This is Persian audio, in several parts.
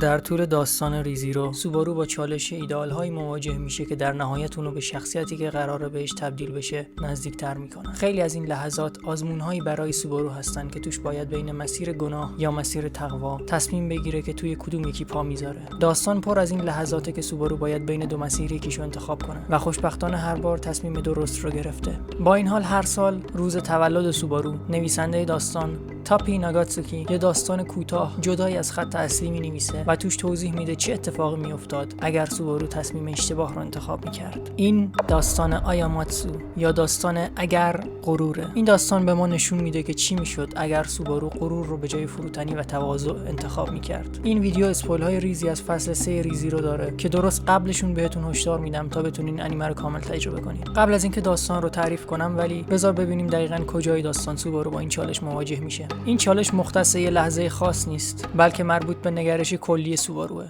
در طول داستان ریزیرو، سوبارو با چالش ایدئال‌های مواجه میشه که در نهایت اونو به شخصیتی که قراره بهش تبدیل بشه نزدیک‌تر میکنه. خیلی از این لحظات آزمون‌هایی برای سوبارو هستن که توش باید بین مسیر گناه یا مسیر تقوا تصمیم بگیره که توی کدوم یکی پا میذاره. داستان پر از این لحظاته که سوبارو باید بین دو مسیر یکیشو انتخاب کنه و خوشبختانه هر بار تصمیم درست رو گرفته. با این حال هر سال روز تولد سوبارو، نویسنده داستان تاپی ناگاتسوکی یه داستان کوتاه جدای از خط اصلی می‌نویسه و توش توضیح میده چه اتفاقی میافتاد اگر سوبارو تصمیم اشتباه رو انتخاب میکرد. این داستان آیاماتسو یا داستان اگر غروره. این داستان به ما نشون میده که چی میشد اگر سوبارو غرور رو به جای فروتنی و تواضع انتخاب میکرد. این ویدیو اسپویل های ریزی از فصل 3 ریزی رو داره که درست قبلشون بهتون هشدار میدم تا بتونین انیمه رو کامل تجربه کنین. قبل از اینکه داستان رو تعریف کنم ولی بذار ببینیم دقیقاً کجای داستان سوبارو با این چالش مواجه میشه. این چالش مختص یه لحظه خاص نیست، بلکه مربوط به نگرش کلی سوباروه.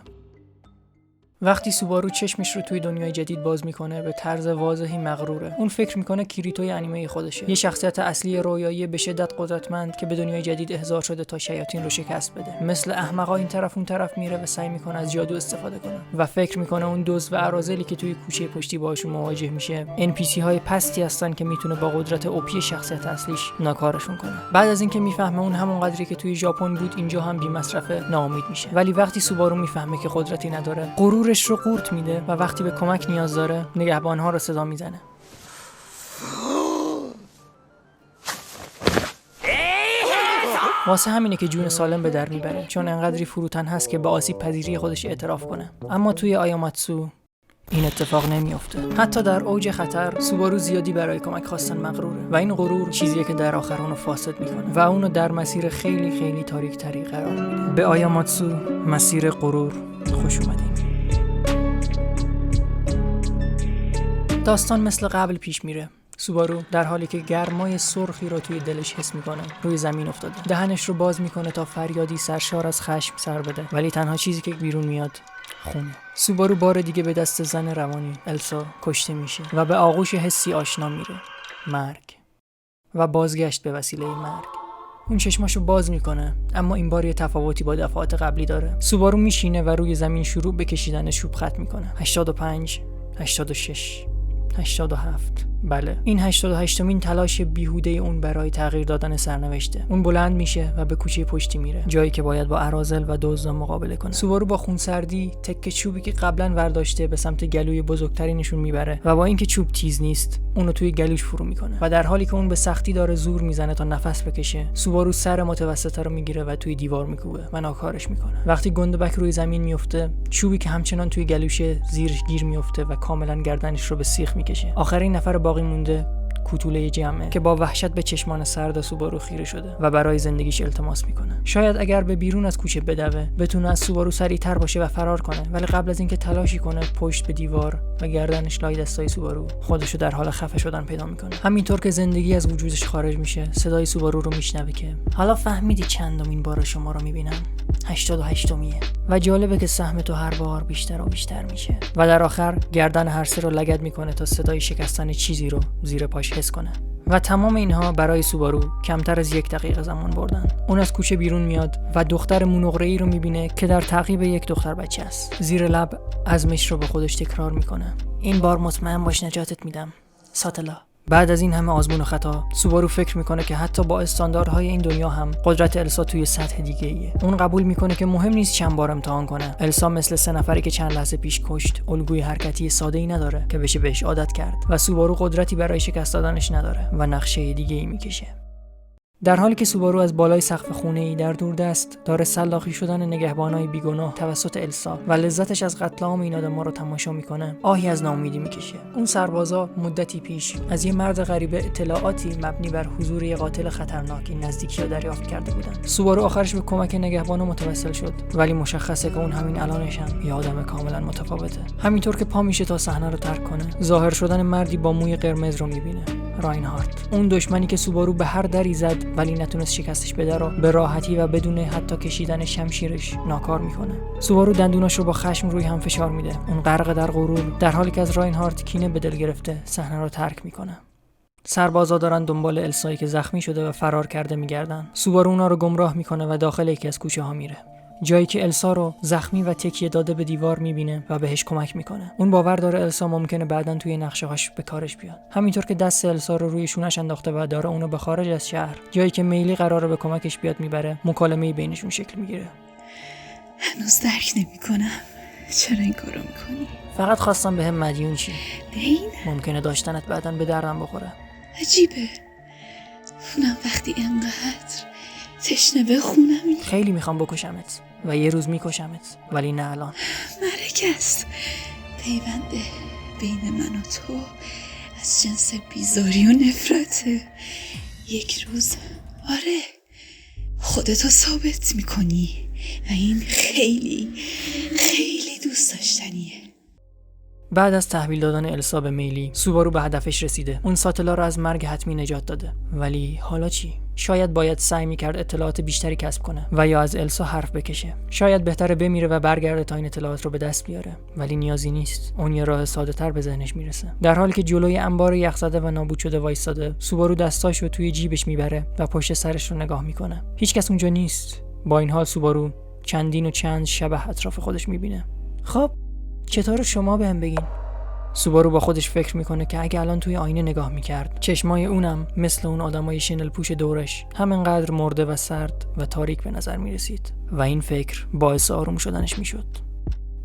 وقتی سوبارو چشمش رو توی دنیای جدید باز میکنه به طرز واضحی مغروره. اون فکر میکنه کیریتوی انیمه خودشه، یه شخصیت اصلی رویایی به شدت قدرتمند که به دنیای جدید احضار شده تا شیاطین رو شکست بده. مثل احمقا این طرف اون طرف میره و سعی میکنه از جادو استفاده کنه و فکر میکنه اون دزد و اراذلی که توی کوچه پشتی باهاشون مواجه میشه NPC های پستی هستن که میتونه با قدرت اوپی شخصیت اصلیش ناکارشون کنه. بعد از اینکه میفهمه اون همون قدری که توی ژاپن بود اینجا هم بی‌مصرفه، ناامید میشه. ولی وقتی سوبارو میفهمه که قدرتی نداره، غرورش رو قورت میده و وقتی به کمک نیاز داره نگهبانها رو صدا میزنه. واسه همینه که جون سالم به در میبره، چون انقدری فروتن هست که به آسیب پذیری خودش اعتراف کنه. اما توی آیاماتسو این اتفاق نمیافته. حتی در اوج خطر سوبارو زیادی برای کمک خواستن مغروره و این غرور چیزیه که در آخر اونو فاسد میکنه و اونو در مسیر خیلی خیلی تاریک تری قرار میده. به آیاماتسو، مسیر غرور، خوش اومدین. داستان مثل قبل پیش میره. سوبارو در حالی که گرمای سرخی رو توی دلش حس میکنه روی زمین افتاده. دهنش رو باز میکنه تا فریادی سرشار از خشم سر بده، ولی تنها چیزی که بیرون میاد خونه. سوبارو بار دیگه به دست زن روانی السا کشته میشه و به آغوش حسی آشنا میره، مرگ و بازگشت به وسیله مرگ. اون چشماشو باز میکنه، اما این بار یه تفاوتی با دفعات قبلی داره. سوبارو میشینه و روی زمین شروع به کشیدن چوب خط میکنه. 85 86 87. بله، این 88مین تلاش بیهوده اون برای تغییر دادن سرنوشته. اون بلند میشه و به کوچه پشتی میره، جایی که باید با اراذل و دزد مقابله کنه. سوبارو با خونسردی تکه چوبی که قبلا ورداشته به سمت گلوی بزرگتری نشون میبره و با اینکه چوب تیز نیست اونو توی گلوش فرو میکنه و در حالی که اون به سختی داره زور میزنه تا نفس بکشه، سوبارو سر متوسطه رو میگیره و توی دیوار میکوبه و ناکارش میکنه. وقتی گندبک روی زمین میفته، چوبی که همچنان توی گلوشه زیرش گیر میفته و کاملا گردنش رو به سیخ میکشه. آخرین نفر باقی مونده کوتوله جمعه که با وحشت به چشمان سرد سوبارو خیره شده و برای زندگیش التماس میکنه. شاید اگر به بیرون از کوچه بدوه بتونه از سوبارو سریعتر باشه و فرار کنه، ولی قبل از اینکه تلاشی کنه پشت به دیوار و گردنش لای دستای سوبارو خودشو در حال خفه شدن پیدا میکنه. همینطور که زندگی از وجودش خارج میشه، صدای سوبارو رو میشنوه که حالا فهمیدی چندمین بار شما رو میبینم؟ 88میه. و جالبه که سهم تو هر بار بیشتر و بیشتر میشه و در آخر گردن هر سه رو لگد میکنه تا صدای شکستن چیزی رو زیر پاش حس کنه. و تمام اینها برای سوبارو کمتر از 1 دقیقه زمان بردن. اون از کوچه بیرون میاد و دختر مونغره‌ای رو میبینه که در تعقیب یک دختر بچه است. زیر لب عزمش رو به خودش تکرار میکنه. این بار مطمئن باش نجاتت میدم، ساتلا. بعد از این همه آزمون و خطا، سوبارو فکر میکنه که حتی با استانداردهای این دنیا هم قدرت السا توی سطح دیگه ایه. اون قبول میکنه که مهم نیست چند بار امتحان کنه. السا مثل 3 نفری که چند لحظه پیش کشت، الگوی حرکتی ساده‌ای نداره که بشه بهش عادت کرد و سوبارو قدرتی برای شکست دادنش نداره و نقشه دیگه‌ای میکشه. در حالی که سوبارو از بالای سقف خونه‌ای در دوردست داره سلاخی شدن نگهبانای بیگناه توسط السا و لذتش از قتل عام این آدم‌ها رو تماشا میکنه، آهی از ناامیدی میکشه. اون سربازا مدتی پیش از یه مرد غریبه اطلاعاتی مبنی بر حضور یه قاتل خطرناک این نزدیکی رو دریافت کرده بودن. سوبارو آخرش به کمک نگهبانا متوسل شد، ولی مشخصه که اون همین الانش هم یه آدم کاملا متفاوته. همینطور که پا میشه تا صحنه رو ترک کنه، ظاهر شدن مردی با موی قرمز رو میبینه. راینهارت، اون دشمنی که سوبارو به هر دری زد ولی نتونست شکستش بده رو به راحتی و بدون حتی کشیدن شمشیرش ناکار میکنه. سوبارو دندوناش رو با خشم روی هم فشار میده. اون غرق در غرور در حالی که از راینهارت کینه به دل گرفته صحنه رو ترک میکنه. سربازا دارن دنبال السایی که زخمی شده و فرار کرده میگردن. سوبارو اونا رو گمراه میکنه و داخل یکی از کوچه ها میره. جایی که السا رو زخمی و تکیه داده به دیوار میبینه و بهش کمک میکنه. اون باور داره السا ممکنه بعداً توی نقشه‌هاش به کارش بیاد. همینطور که دست السا رو روی شونش انداخته و داره اونو به خارج از شهر، جایی که میلی قراره به کمکش بیاد میبره، مکالمه‌ای بینشون شکل میگیره. هنوز درک نمی‌کنم چرا این کارو میکنی. فقط خواستم بهم مدیون چی. دین؟ ممکنه داشتنت بعداً به دردم بخوره. عجیبه، اونم وقتی انقدر تشنه به خونمی. خیلی میخوام بکشمت و یه روز میکشمت، ولی نه الان. مرگ است، پیونده بین من و تو از جنس بیزاری و نفرته. یک روز آره خودتو ثابت میکنی و این خیلی خیلی دوست داشتنیه. بعد از تحویل دادن السا به میلی، سوبارو به هدفش رسیده. اون ساتلا رو از مرگ حتمی نجات داده. ولی حالا چی؟ شاید باید سعی میکرد اطلاعات بیشتری کسب کنه و یا از السا حرف بکشه. شاید بهتره بمیره و برگرده تا این اطلاعات رو به دست بیاره. ولی نیازی نیست. اون یه راه ساده تر به ذهنش میرسه. در حالی که جلوی انبار یخزده و نابود شده وایساده، سوبارو دستاشو توی جیبش میبره و پشت سرش رو نگاه میکنه. هیچکس اونجا نیست. با این حال سوبارو چندین و چند شبح اطراف خودش میبینه. خب چطور شما بهم بگین؟ سوبارو با خودش فکر میکنه که اگه الان توی آینه نگاه میکرد، چشمای اونم مثل اون آدمای شنل پوش دورش همینقدر مرده و سرد و تاریک به نظر میرسید و این فکر باعث آروم شدنش میشد.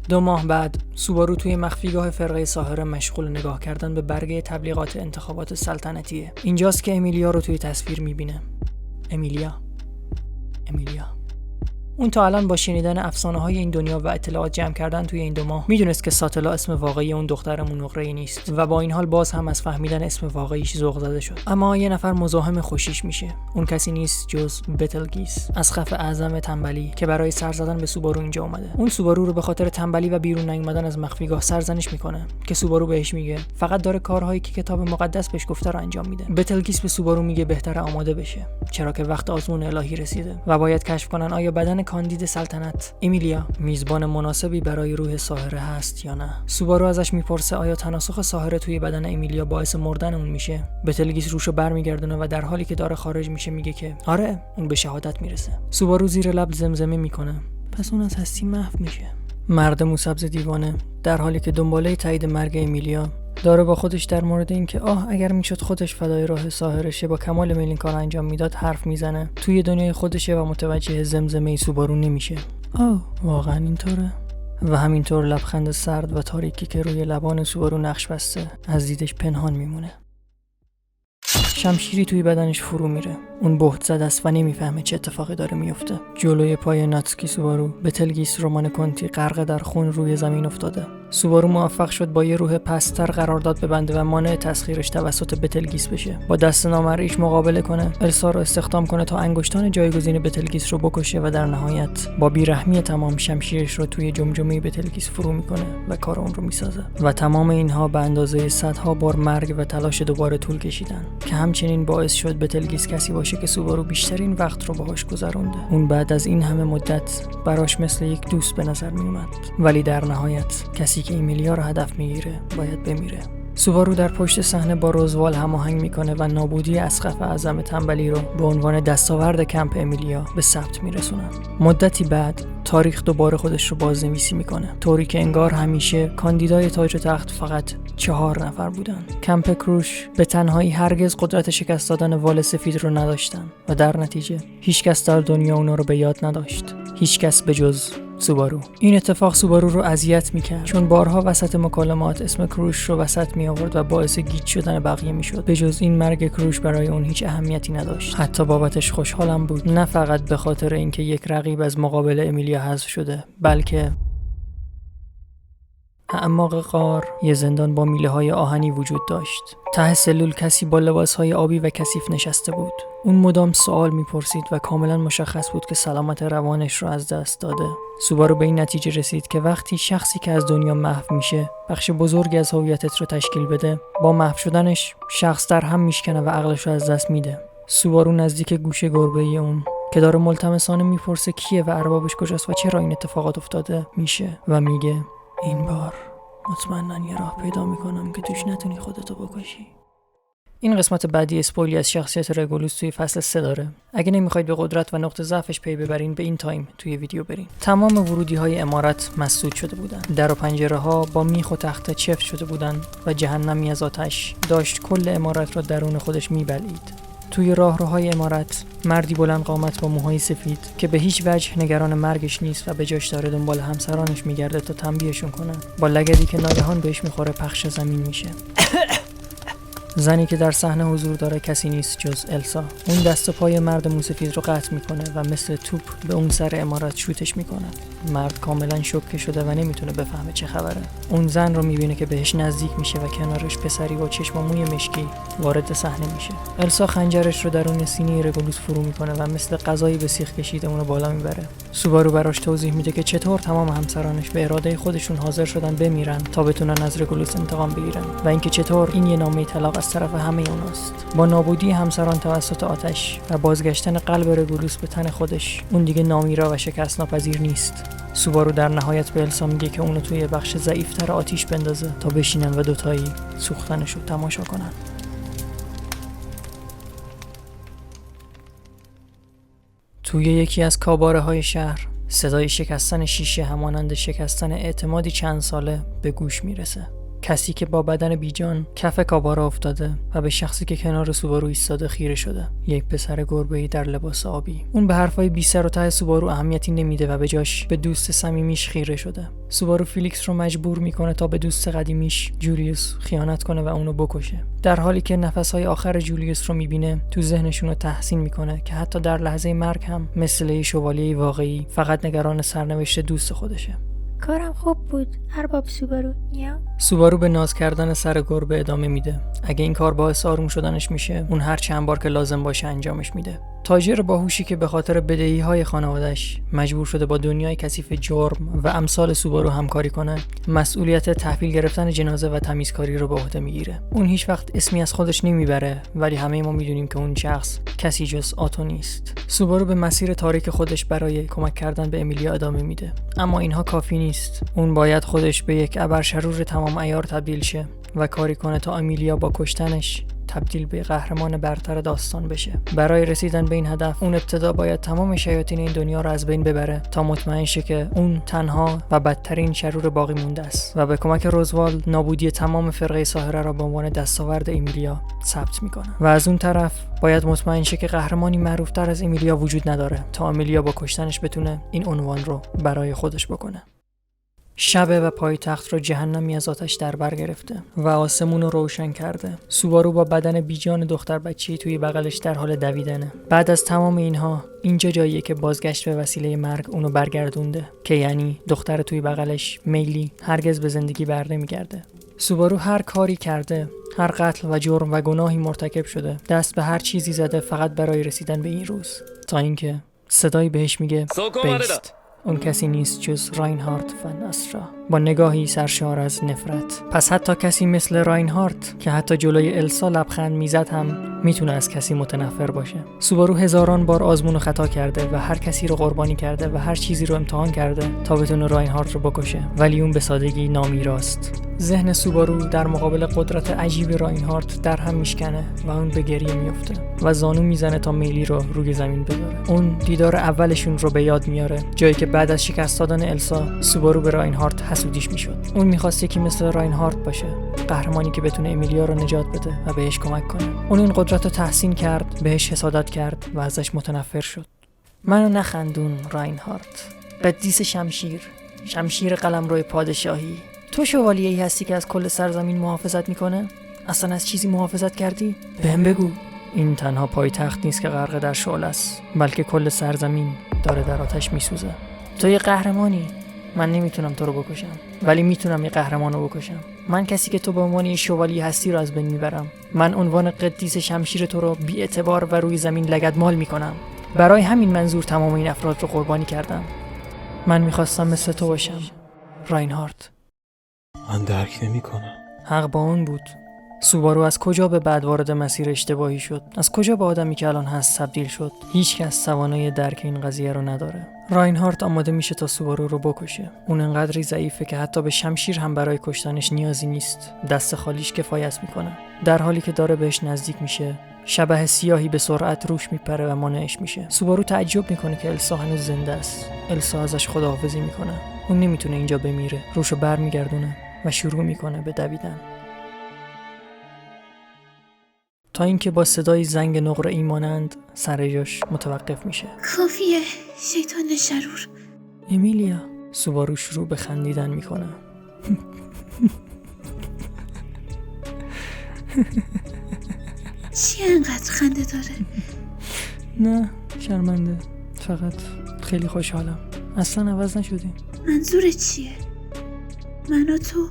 2 ماه بعد سوبارو توی مخفیگاه فرقه ساحره مشغول نگاه کردن به برگه تبلیغات انتخابات سلطنتیه. اینجاست که امیلیا رو توی تصویر میبینه. امیلیا. اون تا الان با شنیدن افسانه‌های این دنیا و اطلاعات جمع کردن توی این 2 ماه میدونست که ساتلا اسم واقعی اون دخترمون نقره‌ای نیست و با این حال باز هم از فهمیدن اسم واقعیش ذوق زده شد. اما یه نفر مزاحم خوشیش میشه. اون کسی نیست جز بتلگیس، از خف اعظم تنبلی که برای سر زدن به سوبارو اینجا اومده. اون سوبارو رو به خاطر تنبلی و بیرون نیومدن از مخفیگاه سرزنش میکنه که سوبارو بهش میگه فقط داره کارهایی که کتاب مقدس بهش گفته رو انجام میده. بتلگیس به سوبارو میگه بهتره آماده بشه، چرا که وقت آزمون الهی رسیده و باید کشف کنن آیا بدن کاندید سلطنت امیلیا میزبان مناسبی برای روح ساحره هست یا نه. سوبارو ازش میپرسه آیا تناسخ ساحره توی بدن امیلیا باعث مردن اون میشه. بتلگیس روشو برمیگردونه و در حالی که داره خارج میشه میگه که آره اون به شهادت میرسه. سوبارو زیر لب زمزمه میکنه پس اون از هستی محو میشه. مرد موسبز دیوانه در حالی که دنباله تایید مرگ امیلیا داره با خودش در مورد اینکه اگر میشد خودش فدای راه ساحره شه با کمال میل این کار انجام میداد حرف میزنه. توی دنیای خودشه و متوجه زمزمه سوبارو نمیشه. واقعا اینطوره؟ و همینطور لبخند سرد و تاریکی که روی لبان سوبارو نقش بسته از دیدش پنهان میمونه. شمشیری توی بدنش فرو میره. اون بهت زده است و نمیفهمه چه اتفاقی داره میفته. جلوی پای ناتسوکی سوبارو بتلگیس رومان کنتی غرق در خون روی زمین افتاده. سوبارو موفق شد با یه روح پستر قرارداد ببنده و مانع تسخیرش توسط بتلگیس بشه. با دست نامرئیش مقابله کنه، السا رو استخدام کنه تا انگشتان جایگزین بتلگیس رو بکشه و در نهایت با بیرحمی تمام شمشیرش رو توی جمجمه بتلگیس فرو میکنه و کار اون رو میسازه. و تمام اینها به اندازه صدها بار مرگ و تلاش دوباره طول کشیدن که همچنین باعث شد بتلگیس کسی باشه که سوبارو بیشترین وقت رو باهاش گذرونده. اون بعد از این همه مدت براش مثل یک دوست به نظر میومد، ولی در نهایت کسی که امیلیا رو هدف میگیره باید بمیره. سوبارو در پشت صحنه با روزوال هماهنگ میکنه و نابودی اسقف اعظم تنبلی رو به عنوان دستاورد کمپ امیلیا به ثبت میرسونن. مدتی بعد تاریخ دوباره خودش رو بازنویسی میکنه، طوری که انگار همیشه کاندیدای تاج و تخت فقط 4 نفر بودن. کمپ کروش به تنهایی هرگز قدرت شکست دادن وال سفید رو نداشتن و در نتیجه هیچکس در دنیا اونا رو به یاد نداشت، هیچکس به جز سوبارو. این اتفاق سوبارو رو اذیت میکرد، چون بارها وسط مکالمات اسم کروش رو وسط می آورد و باعث گیج شدن بقیه میشد. به جز این مرگ کروش برای اون هیچ اهمیتی نداشت. حتی بابتش خوشحالم بود، نه فقط به خاطر اینکه یک رقیب از مقابل امیلیا حذف شده، بلکه اعماق غار یه زندان با میله‌های آهنی وجود داشت. ته سلول کسی با لباس‌های آبی و کثیف نشسته بود. اون مدام سوال می‌پرسید و کاملا مشخص بود که سلامت روانش رو از دست داده. سوبارو به این نتیجه رسید که وقتی شخصی که از دنیا محو میشه بخش بزرگی از هویتت رو تشکیل بده، با محو شدنش شخص در هم میشکنه و عقلش رو از دست میده. سوبارو نزدیک گوشه گربه‌ای اون که داره ملتمسانه میپرسه کیه و اربابش کجاست و چرا این اتفاقات افتاده میشه و میگه این بار مطمئناً یه راه پیدا میکنم که توش نتونی خودتو بکشی. این قسمت بعدی اسپویلی از شخصیت رگولوس توی فصل 3 داره. اگه نمیخواید به قدرت و نقطه ضعفش پی ببرین، به این تایم توی ویدیو برین. تمام ورودی‌های عمارت مسدود شده بودن. در و پنجره‌ها با میخ و تخته چفت شده بودن و جهنمی از آتش داشت کل عمارت را درون خودش میبلعید. توی راهروهای عمارت مردی بلند قامت با موهای سفید که به هیچ وجه نگران مرگش نیست و به جاش داره دنبال همسرانش میگرده تا تنبیهشون کنه، با لگدی که ناگهان بهش میخوره پخش زمین میشه. زنی که در صحنه حضور داره کسی نیست جز السا. اون دست و پای مرد موسفید رو قطع میکنه و مثل توپ به اون سر عمارت شوتش میکنه. مرد کاملا شوکه شده و نمیتونه بفهمه چه خبره. اون زن رو میبینه که بهش نزدیک میشه و کنارش پسری با چشم و موی مشکی وارد صحنه میشه. السا خنجرش رو درون سینه رگولوس فرو میکنه و مثل غذایی به سیخ کشیده اون رو بالا میبره. سوبارو براش توضیح میده که چطور تمام همسرانش به اراده خودشون حاضر شدن بمیرن تا بتونن از رگولوس انتقام بگیرن و اینکه چطور این یه نامه طلاق از طرف همه اوناست. با نابودی همسران توسط آتش و بازگشتن قلب رگولوس به تن خودش، اون دیگه نامیرا و شکست ناپذیر نیست. سوبارو در نهایت به السا میگه که اونو توی بخش ضعیف‌تر آتیش بندازه تا بشینن و دوتایی سوختنشو تماشا کنن. توی یکی از کاباره‌های شهر صدای شکستن شیشه همانند شکستن اعتمادی چند ساله به گوش میرسه. کسی که با بدن بیجان کف کاباره افتاده و به شخصی که کنار سوبارو ایستاده خیره شده. یک پسر گربه‌ای در لباس آبی. اون به حرفای بی سر و ته سوبارو اهمیتی نمیده و به جاش به دوست صمیمیش خیره شده. سوبارو فیلیکس رو مجبور میکنه تا به دوست قدیمیش جولیوس خیانت کنه و اونو بکشه. در حالی که نفسهای آخر جولیوس رو میبینه، تو ذهنشون رو تحسین میکنه که حتی در لحظه مرگ هم مثل یه شوالیه واقعی فقط نگران سرنوشت دوست خودشه. کارم خوب بود ارباب سوبارو. سوبارو به ناز کردن سر گربه ادامه میده. اگه این کار باعث آروم شدنش میشه، اون هر چند بار که لازم باشه انجامش میده. تاجر باهوشی که به خاطر بدهی‌های خانواده‌اش مجبور شده با دنیای کثیف جرم و امثال سوبارو همکاری کنه، مسئولیت تحویل گرفتن جنازه و تمیزکاری رو به عهده میگیره. اون هیچ وقت اسمی از خودش نمیبره، ولی همه ما میدونیم که اون شخص کسی جز آتو نیست. سوبارو به مسیر تاریک خودش برای کمک کردن به امیلیا ادامه میده، اما اینها کافی نیست. اون باید خودش به یک ابرشرور تمام عیار تبدیل شه و کاری کنه تا امیلیا با کشتنش تبدیل به قهرمان برتر داستان بشه. برای رسیدن به این هدف، اون ابتدا باید تمام شیاطین این دنیا رو از بین ببره تا مطمئن شه که اون تنها و بدترین شرور باقی مونده است و به کمک روزوال نابودی تمام فرقه ساحره را به عنوان دستاورد امیلیا ثبت میکنه. و از اون طرف باید مطمئن شه که قهرمانی معروفتر از امیلیا وجود نداره تا امیلیا با کشتنش بتونه این عنوان رو برای خودش بکنه. شبه و پایتخت رو جهنمی از آتش در بر گرفته و آسمون رو روشن کرده. سوبارو با بدن بیجان دختر بچه‌ای توی بغلش در حال دویدنه. بعد از تمام اینها، اینجا جاییه که بازگشت به وسیله مرگ اونو برگردونده، که یعنی دختر توی بغلش، میلی، هرگز به زندگی بر نمیگرده. سوبارو هر کاری کرده، هر قتل و جرم و گناهی مرتکب شده، دست به هر چیزی زده فقط برای رسیدن به این روز، تا اینکه صدایی بهش میگه بیست. اون کسی نیست جز راینهارد فن اسرا، با نگاهی سرشار از نفرت. پس حتی کسی مثل راینهارد که حتی جلوی السا لبخند میزد هم میتونه از کسی متنفر باشه. سوبارو هزاران بار آزمون و خطا کرده و هر کسی رو قربانی کرده و هر چیزی رو امتحان کرده تا بتونه راینهارد رو بکشه، ولی اون به سادگی نامیراست. ذهن سوبارو در مقابل قدرت عجیب راینهارد در هم میشکنه و اون به گریه میفته و زانو میزنه تا میلی رو روی زمین بذاره. اون دیدار اولشون رو به یاد میاره، جایی که بعد از شکست دادن السا، سوبارو به راینهارد حسودیش میشد. اون میخواست یکی مثل راینهارد باشه، قهرمانی که بتونه امیلیا رو نجات بده و بهش کمک کنه. اون این قدرت رو تحسین کرد، بهش حسادت کرد و ازش متنفر شد. منو نخندون راینهارد، قدیس شمشیر قلمرو پادشاهی. تو شوالیه‌ای هستی که از کل سرزمین محافظت میکنه؟ اصلا از چیزی محافظت کردی؟ بهم بگو. این تنها پایتخت نیست که غرق در شعله است، بلکه کل سرزمین داره در آتش میسوزه. تو یه قهرمانی. من نمیتونم تو رو بکشم، ولی میتونم یه قهرمان رو بکشم. من کسی که تو به عنوان یه شوالیه هستی رو از بین میبرم. من عنوان قدیس شمشیر تو رو بی اعتبار و روی زمین لگدمال میکنم. برای همین منظور تمام این افراد رو قربانی کردم. من میخواستم مثل تو باشم، راینهارد. من درک نمی‌کنم. حق با اون بود. سوبارو از کجا به بعد وارد مسیر اشتباهی شد؟ از کجا به آدمی که الان هست تبدیل شد؟ هیچ کس توانایی درک این قضیه رو نداره. راینهارت آماده میشه تا سوبارو رو بکشه. اون انقدری ضعیفه که حتی به شمشیر هم برای کشتنش نیازی نیست. دست خالیش کفایت میکنه. در حالی که داره بهش نزدیک میشه، شبح سیاهی به سرعت روش میپره و مانعش میشه. سوبارو تعجب میکنه که السا هنوز زنده است. السا ازش خداحافظی میکنه. اون نمیتونه اینجا بمیره. روشو برمیگردونه و شروع میکنه به دویدن. تا اینکه با صدای زنگ نقره ای مانند سر جاش متوقف میشه. کافیه شیطان شرور. امیلیا. سوبارو شروع به خندیدن میکنه. چی انقدر خنده داره؟ نه شرمنده، فقط خیلی خوشحالم. اصلا عوض نشدیم. منظورت چیه؟ من و تو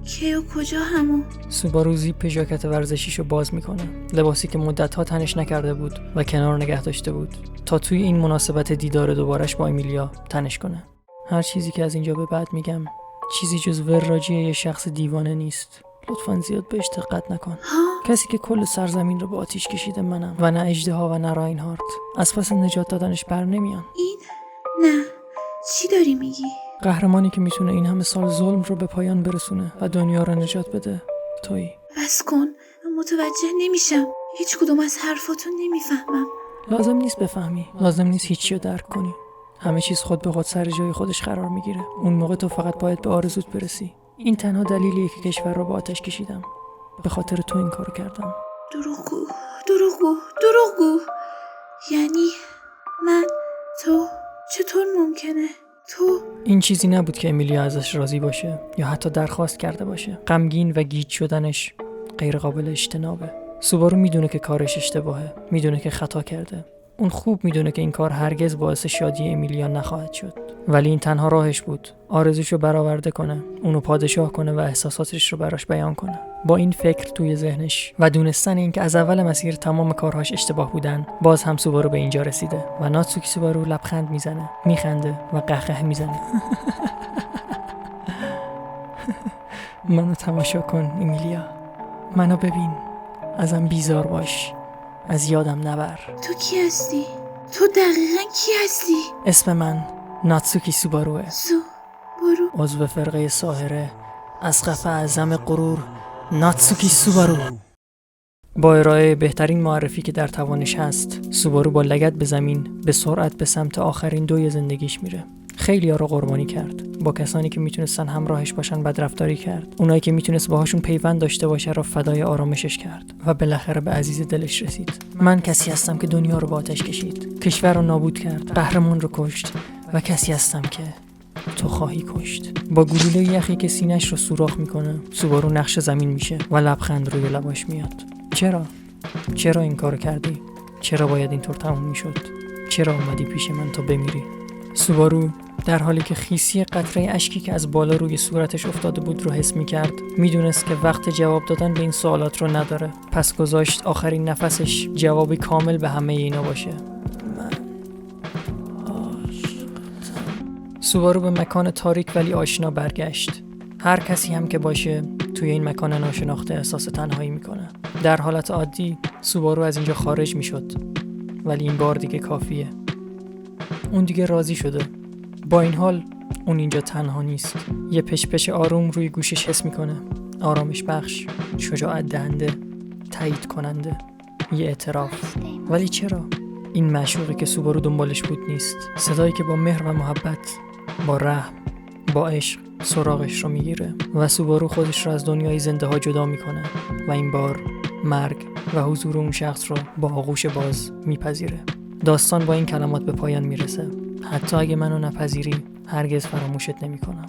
کی و کجا همو؟ سوبارو زیپ ژاکت ورزشیشو باز میکنه. لباسی که مدت‌ها تنش نکرده بود و کنار نگه داشته بود تا توی این مناسبت دیدار دوبارش با امیلیا تنش کنه. هر چیزی که از اینجا به بعد میگم چیزی جز وراجی یه شخص دیوانه نیست. لطفاً زیاد بهش دقت نکن. کسی که کل سرزمین رو به آتیش کشیده منم و نه اژدها و نه راینهارت. از پس نجات دادنش بر نمیان. این؟ نه چی داری میگی؟ قهرمانی که میتونه این همه سال ظلم رو به پایان برسونه و دنیا رو نجات بده تویی. بس کن، متوجه نمیشم. هیچ کدوم از حرفاتو نمیفهمم. لازم نیست بفهمی، لازم نیست هیچی رو درک کنی. همه چیز خود به خود سر جای خودش قرار میگیره. اون موقع تو فقط باید به آرزوت برسی. این تنها دلیلیه که کشور رو به آتش کشیدم. به خاطر تو این کارو کردم. دروغگو. یعنی من، تو، چطور ممکنه؟ تو؟ این چیزی نبود که امیلیا ازش راضی باشه یا حتی درخواست کرده باشه. غمگین و گیج شدنش غیر قابل اجتنابه. سوبارو میدونه که کارش اشتباهه، میدونه که خطا کرده. اون خوب میدونه که این کار هرگز باعث شادی امیلیا نخواهد شد، ولی این تنها راهش بود. آرزوشو برآورده کنه، اونو پادشاه کنه و احساساتش رو براش بیان کنه. با این فکر توی ذهنش و دونستن اینکه از اول مسیر تمام کارهاش اشتباه بودن، باز هم سوبارو به اینجا رسیده و ناتسوکی سوبارو لبخند میزنه، میخنده و قهقه میزنه. منو تماشا کن امیلیا، منو ببین، ازم بیزار باش، از یادم نبر. تو کی هستی؟ تو دقیقا کی هستی؟ اسم من ناتسوکی سوباروه. سوبارو؟ عضو فرقه ساحره، اسقف اعظم غرور، ناتسوکی سوبارو. با ارائه بهترین معرفی که در توانش هست، سوبارو با لگد به زمین به سرعت به سمت آخرین دوی زندگیش میره. خیلی ها رو قربانی کرد. با کسانی که میتونستن همراهش باشن بدرفتاری کرد. اونایی که میتونست باهاشون پیوند داشته باشه رو فدای آرامشش کرد و بالاخره به عزیز دلش رسید. من کسی هستم که دنیا رو با آتش کشید، کشور رو نابود کرد، قهرمان رو کشت و کسی هستم که تو خواهی کشت. با گلوله یخی که سینه‌اش رو سوراخ میکنه، سوبارو نقش زمین میشه و لبخند روی لباش میاد. چرا این کارو کردی؟ چرا باید اینطور تموم میشد؟ چرا اومدی پیش من تا بمیری؟ سوبارو در حالی که خیسی قطره اشکی که از بالا روی صورتش افتاده بود رو حس می‌کرد، میدونست که وقت جواب دادن به این سوالات رو نداره. پس گذاشت آخرین نفسش جوابی کامل به همه اینا باشه. من عاشقتم. سوبارو به مکان تاریک ولی آشنا برگشت. هر کسی هم که باشه توی این مکان ناشناخته احساس تنهایی میکنه. در حالت عادی سوبارو از اینجا خارج میشد، ولی این بار دیگه کافیه. اون دیگه راضی شده. با این حال اون اینجا تنها نیست. یه پشپش آروم روی گوشش حس میکنه. آرامش بخش، شجاعت دهنده، تایید کننده، یه اعتراف. ولی چرا؟ این معشوقی که سوبارو دنبالش بود نیست. صدایی که با مهر و محبت، با رحم، با عشق سراغش رو میگیره و سوبارو خودش رو از دنیای زنده ها جدا میکنه و این بار مرگ و حضور اون شخص رو با آغوش باز میپذیره. داستان با این کلمات به پایان میرسه. حتی اگه منو نپذیری هرگز فراموشت نمیکنم.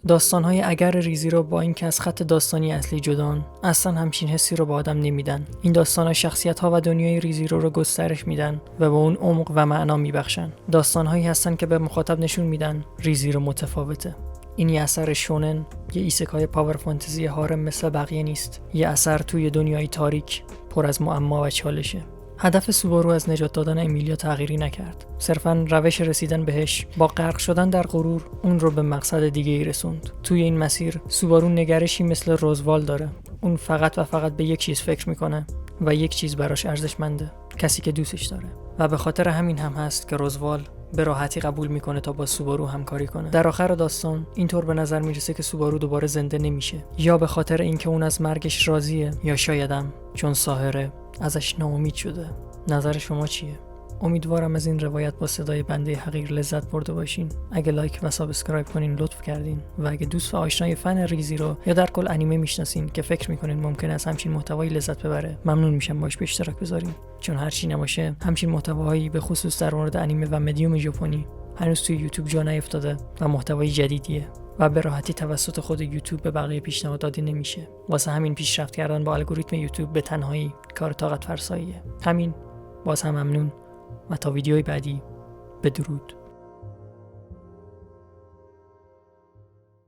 داستان‌های اگر ریزی رو با این که از خط داستانی اصلی جدان، اصلا همچین حسی رو به آدم نمیدن. این داستان‌ها شخصیت‌ها و دنیای ریزی رو گسترش میدن و به اون عمق و معنا میبخشن. داستان‌هایی هستن که به مخاطب نشون میدن ریزی رو متفاوته. این یه اثر شونن، یه ایسکای پاور فانتزی هارم مثل بقیه نیست. یه اثر توی دنیای تاریک پر از معما و چالشه. هدف سوبارو از نجات دادن امیلیا تغییری نکرد. صرفاً روش رسیدن بهش با غرق شدن در غرور اون رو به مقصد دیگه‌ای رسوند. توی این مسیر سوبارو نگرشی مثل روزوال داره. اون فقط و فقط به یک چیز فکر میکنه و یک چیز براش ارزشمنده، کسی که دوستش داره. و به خاطر همین هم هست که روزوال به راحتی قبول میکنه تا با سوبارو همکاری کنه. در آخر داستان اینطور به نظر میرسه که سوبارو دوباره زنده نمیشه، یا به خاطر اینکه اون از مرگش راضیه، یا شایدم چون ساحره ازش ناامید شده. نظر شما چیه؟ امیدوارم از این روایت با صدای بنده حقیر لذت برده باشین. اگه لایک و سابسکرایب کنین لطف کردین، و اگه دوست و آشنای فن ریزی رو یا در کل انیمه میشناسین که فکر میکنین ممکنه از همچین محتوایی لذت ببره، ممنون میشم باش به اشتراک بذارین، چون هر چی نباشه همچین محتواهایی به خصوص در مورد انیمه و مدیوم ژاپنی هنوز توی یوتیوب جا نیفتاده و محتوای جدیدیه و به راحتی توسط خود یوتیوب به بقیه پیشنهاد داده نمیشه. واسه همین پیشرفت کردن با الگوریتم یوتیوب به تنهایی کار طاقت فرساییه. همین، باز هم ممنون و تا ویدیوی بعدی، بدرود.